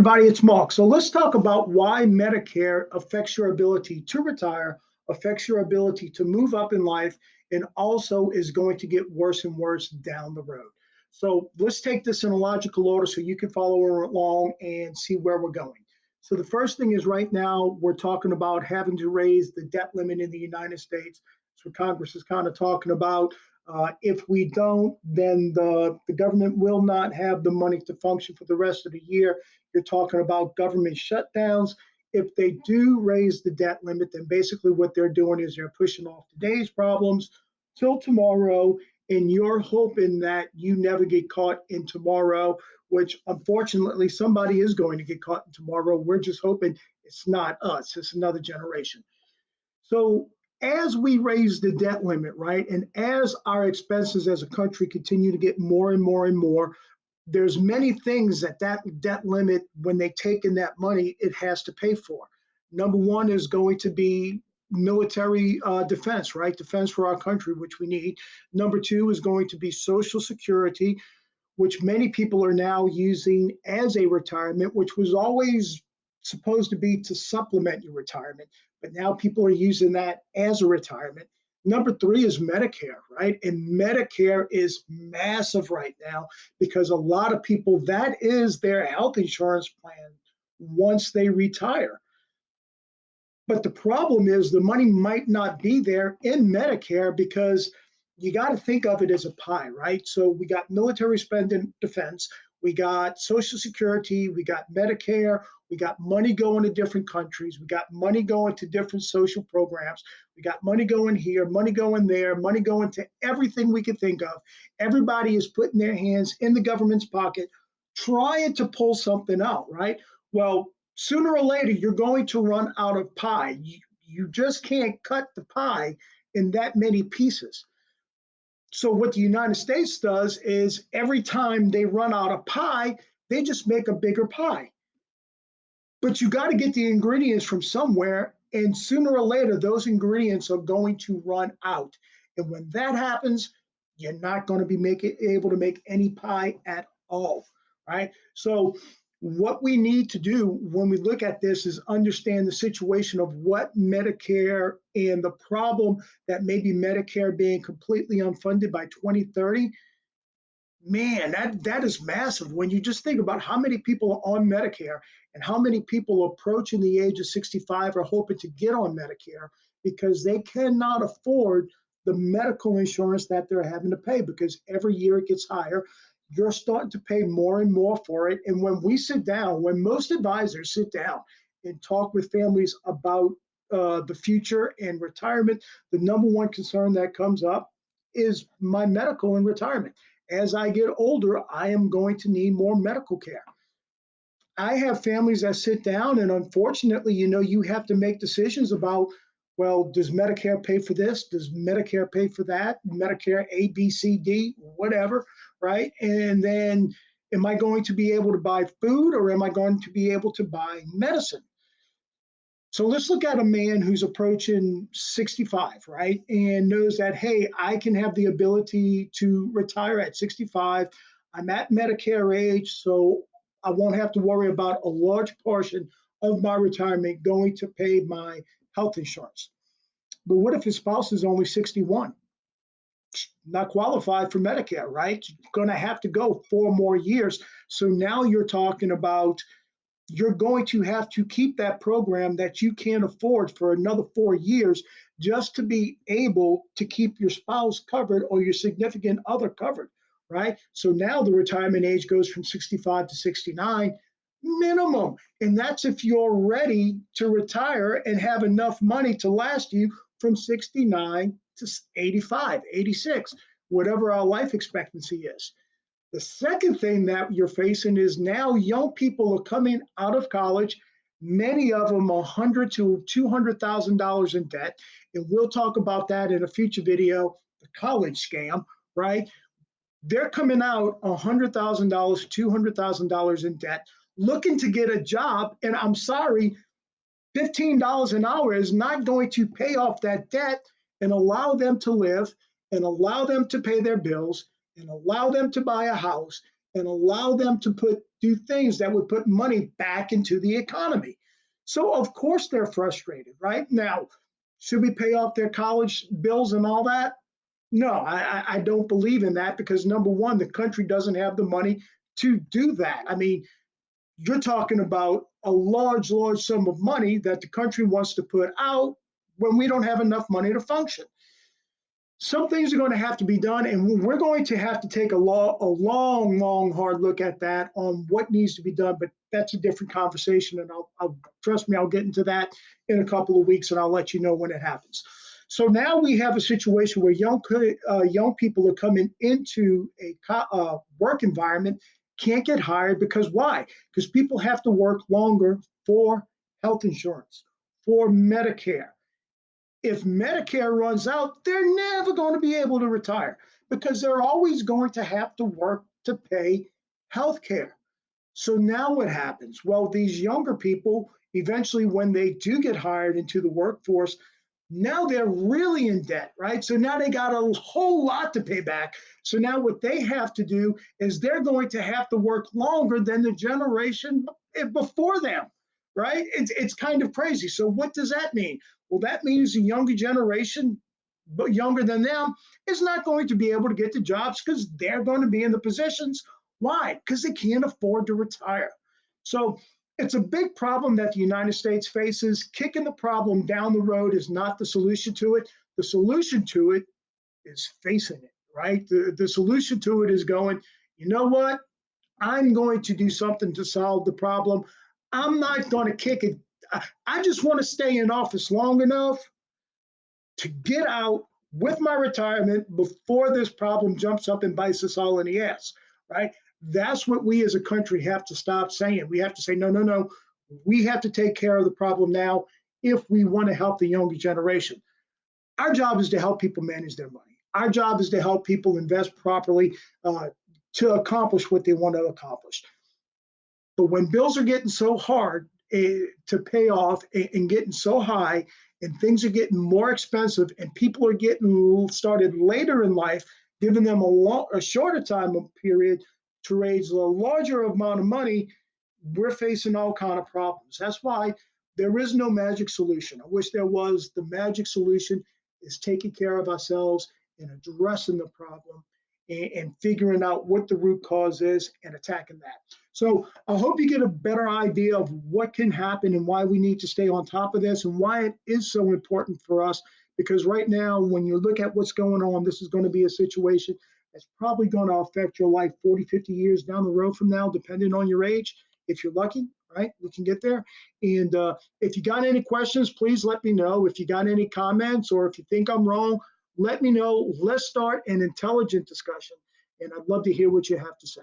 everybody, it's Mark. So let's talk about why Medicare affects your ability to retire, affects your ability to move up in life, and also is going to get worse and worse down the road. So let's take this in a logical order so you can follow along and see where we're going. So the first thing is right now we're talking about having to raise the debt limit in the United States. That's what Congress is kind of talking about. If we don't, then the government will not have the money to function for the rest of the year. You're talking about government shutdowns. If they do raise the debt limit, then basically what they're doing is they're pushing off today's problems till tomorrow, and you're hoping that you never get caught in tomorrow, which unfortunately somebody is going to get caught in tomorrow. We're just hoping it's not us, it's another generation. So as we raise the debt limit, right, and as our expenses as a country continue to get more and more and more, there's many things that debt limit, when they take in that money, it has to pay for. Number one is going to be military defense, right? Defense for our country, which we need. Number two is going to be Social Security, which many people are now using as a retirement, which was always supposed to be to supplement your retirement. But now people are using that as a retirement. Number three is Medicare, right? And Medicare is massive right now because a lot of people, that is their health insurance plan once they retire. But the problem is the money might not be there in Medicare because you got to think of it as a pie, right? So we got military spending defense, we got Social Security, we got Medicare, we got money going to different countries, we got money going to different social programs, we got money going here, money going there, money going to everything we could think of. Everybody is putting their hands in the government's pocket trying to pull something out, right? Well, sooner or later, you're going to run out of pie. You just can't cut the pie in that many pieces. So what the United States does is every time they run out of pie, they just make a bigger pie. But you got to get the ingredients from somewhere, and sooner or later, those ingredients are going to run out. And when that happens, you're not going to be able to make any pie at all, right? So what we need to do when we look at this is understand the situation of what Medicare and the problem that maybe Medicare being completely unfunded by 2030. Man, that is massive when you just think about how many people are on Medicare and how many people approaching the age of 65 are hoping to get on Medicare because they cannot afford the medical insurance that they're having to pay because every year it gets higher. You're starting to pay more and more for it. And when we sit down, when most advisors sit down and talk with families about the future and retirement, the number one concern that comes up is my medical and retirement. As I get older, I am going to need more medical care. I have families that sit down, and unfortunately, you have to make decisions about, well, does Medicare pay for this? Does Medicare pay for that? Medicare A, B, C, D, whatever, right? And then am I going to be able to buy food or am I going to be able to buy medicine? So let's look at a man who's approaching 65, right? And knows that, hey, I can have the ability to retire at 65. I'm at Medicare age, so I won't have to worry about a large portion of my retirement going to pay my health insurance. But what if his spouse is only 61? Not qualified for Medicare, right? Going to have to go 4 more years. So now you're talking about you're going to have to keep that program that you can't afford for another 4 years just to be able to keep your spouse covered or your significant other covered, right? So now the retirement age goes from 65 to 69 minimum. And that's if you're ready to retire and have enough money to last you from 69 to 85, 86, whatever our life expectancy is. The second thing that you're facing is now young people are coming out of college, many of them $100,000 to $200,000 in debt. And we'll talk about that in a future video, the college scam, right? They're coming out $100,000 to $200,000 in debt, looking to get a job. And I'm sorry, $15 an hour is not going to pay off that debt and allow them to live and allow them to pay their bills and allow them to buy a house and allow them to do things that would put money back into the economy. So of course they're frustrated, right? Now, should we pay off their college bills and all that? No, I don't believe in that because number one, the country doesn't have the money to do that. I mean, you're talking about a large sum of money that the country wants to put out when we don't have enough money to function. Some things are going to have to be done, and we're going to have to take a long, hard look at that on what needs to be done. But that's a different conversation, and I'll trust me, I'll get into that in a couple of weeks, and I'll let you know when it happens. So now we have a situation where young people are coming into a work environment, can't get hired because why? Because people have to work longer for health insurance, for Medicare. If Medicare runs out, they're never going to be able to retire because they're always going to have to work to pay health care. So now what happens? Well, these younger people, eventually, when they do get hired into the workforce, now they're really in debt, right? So now they got a whole lot to pay back. So now what they have to do is they're going to have to work longer than the generation before them, right? It's kind of crazy. So what does that mean? Well, that means the younger generation, but younger than them, is not going to be able to get the jobs because they're going to be in the positions. Why? Because they can't afford to retire. So it's a big problem that the United States faces. Kicking the problem down the road is not the solution to it. The solution to it is facing it, right? The solution to it is going, you know what? I'm going to do something to solve the problem. I'm not going to kick it. I just want to stay in office long enough to get out with my retirement before this problem jumps up and bites us all in the ass, right? That's what we as a country have to stop saying. We have to say, no, no, no. We have to take care of the problem now if we want to help the younger generation. Our job is to help people manage their money. Our job is to help people invest properly to accomplish what they want to accomplish. But when bills are getting so hard to pay off and getting so high, and things are getting more expensive, and people are getting started later in life, giving them a shorter time period to raise a larger amount of money, we're facing all kind of problems. That's why there is no magic solution. I wish there was. The magic solution is taking care of ourselves and addressing the problem and figuring out what the root cause is and attacking that. So I hope you get a better idea of what can happen and why we need to stay on top of this and why it is so important for us. Because right now, when you look at what's going on, this is going to be a situation that's probably going to affect your life 40, 50 years down the road from now, depending on your age. If you're lucky, right, we can get there. And if you got any questions, please let me know. If you got any comments or if you think I'm wrong, let me know. Let's start an intelligent discussion. And I'd love to hear what you have to say.